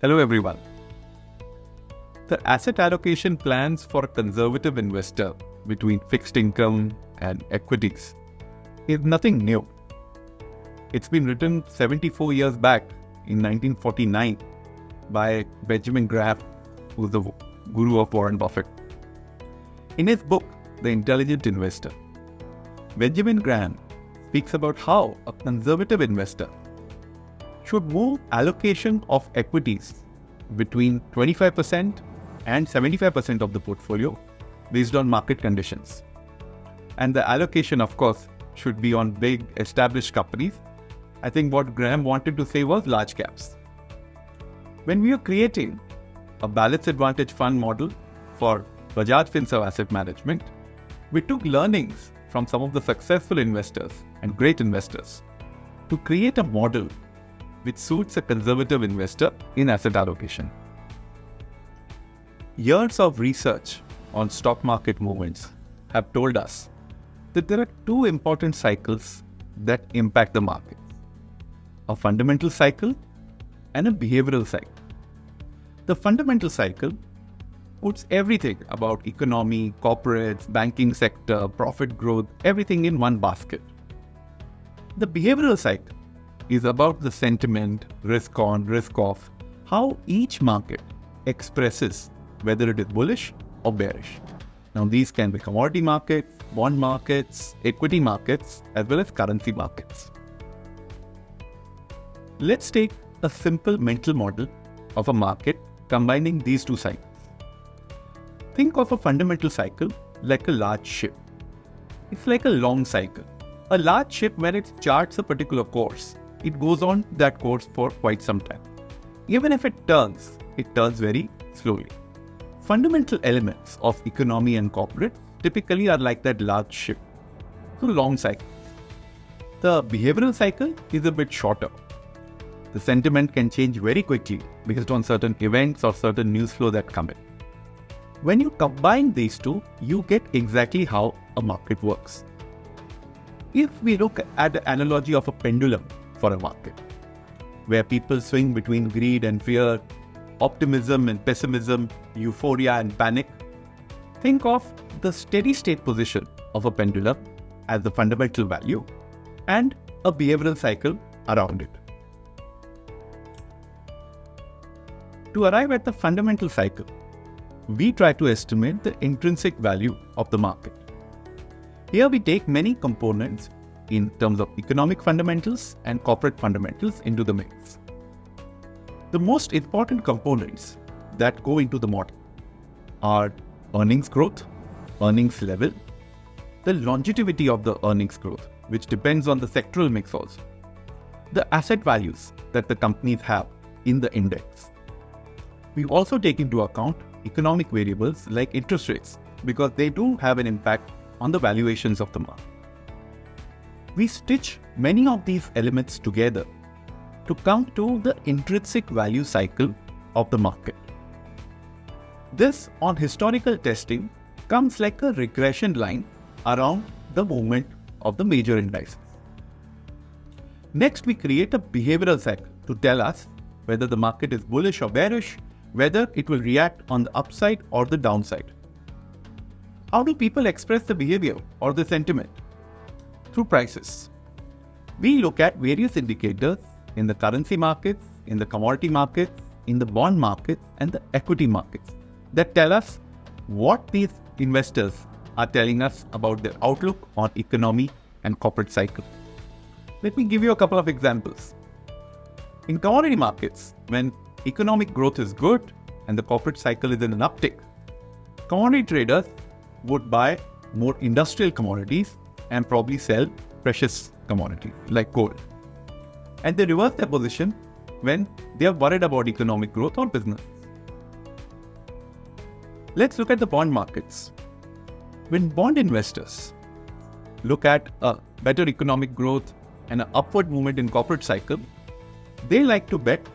Hello everyone. The asset allocation plans for a conservative investor between fixed income and equities is nothing new. It's been written 74 years back in 1949 by Benjamin Graham, who's the guru of Warren Buffett. In his book, The Intelligent Investor, Benjamin Graham speaks about how a conservative investor should move allocation of equities between 25% and 75% of the portfolio based on market conditions. And the allocation, of course, should be on big established companies. I think what Graham wanted to say was large caps. When we are creating a balanced advantage fund model for Bajaj Finserv asset management, we took learnings from some of the successful investors and great investors to create a model which suits a conservative investor in asset allocation. Years of research on stock market movements have told us that there are two important cycles that impact the market: a fundamental cycle and a behavioral cycle. The fundamental cycle puts everything about economy, corporates, banking sector, profit growth, everything in one basket. The behavioral cycle is about the sentiment, risk on, risk off, how each market expresses whether it is bullish or bearish. Now these can be commodity markets, bond markets, equity markets, as well as currency markets. Let's take a simple mental model of a market combining these two cycles. Think of a fundamental cycle like a large ship. It's like a long cycle. A large ship, when it charts a particular course, it goes on that course for quite some time. Even if it turns very slowly. Fundamental elements of economy and corporate typically are like that large ship. So long cycles. The behavioral cycle is a bit shorter. The sentiment can change very quickly based on certain events or certain news flow that come in. When you combine these two, you get exactly how a market works. If we look at the analogy of a pendulum for a market, where people swing between greed and fear, optimism and pessimism, euphoria and panic, think of the steady state position of a pendulum as the fundamental value and a behavioral cycle around it. To arrive at the fundamental cycle, we try to estimate the intrinsic value of the market. Here we take many components in terms of economic fundamentals and corporate fundamentals into the mix. The most important components that go into the model are earnings growth, earnings level, the longevity of the earnings growth, which depends on the sectoral mix also, the asset values that the companies have in the index. We also take into account economic variables like interest rates because they do have an impact on the valuations of the market. We stitch many of these elements together to come to the intrinsic value cycle of the market. This, on historical testing, comes like a regression line around the movement of the major indices. Next, we create a behavioral cycle to tell us whether the market is bullish or bearish, whether it will react on the upside or the downside. How do people express the behavior or the sentiment? Through prices. We look at various indicators in the currency markets, in the commodity markets, in the bond markets, and the equity markets that tell us what these investors are telling us about their outlook on economy and corporate cycle. Let me give you a couple of examples. In commodity markets, when economic growth is good and the corporate cycle is in an uptick, commodity traders would buy more industrial commodities and probably sell precious commodities like gold. And they reverse their position when they are worried about economic growth or business. Let's look at the bond markets. When bond investors look at a better economic growth and an upward movement in corporate cycle, they like to bet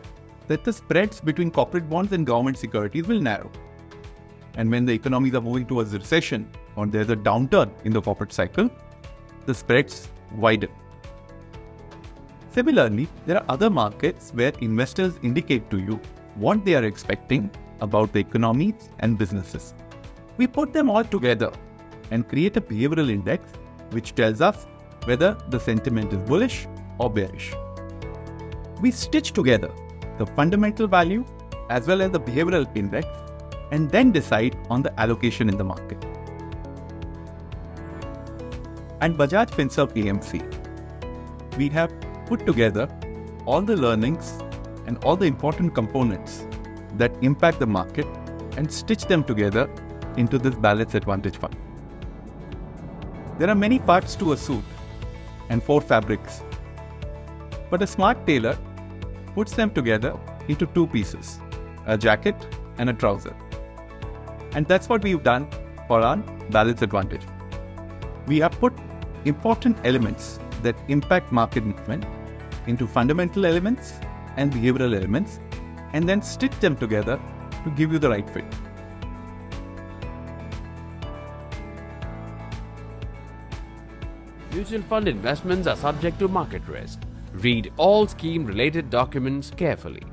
that the spreads between corporate bonds and government securities will narrow. And when the economies are moving towards recession or there's a downturn in the corporate cycle, the spreads widen. Similarly, there are other markets where investors indicate to you what they are expecting about the economies and businesses. We put them all together and create a behavioral index which tells us whether the sentiment is bullish or bearish. We stitch together the fundamental value as well as the behavioral index and then decide on the allocation in the market. And Bajaj Finserv AMC, we have put together all the learnings and all the important components that impact the market and stitch them together into this balanced advantage fund. There are many parts to a suit and 4 fabrics, but a smart tailor puts them together into 2 pieces, a jacket and a trouser. And that's what we've done for our balanced advantage. We have put important elements that impact market movement into fundamental elements and behavioral elements and then stitch them together to give you the right fit. Mutual fund investments are subject to market risk. Read all scheme-related documents carefully.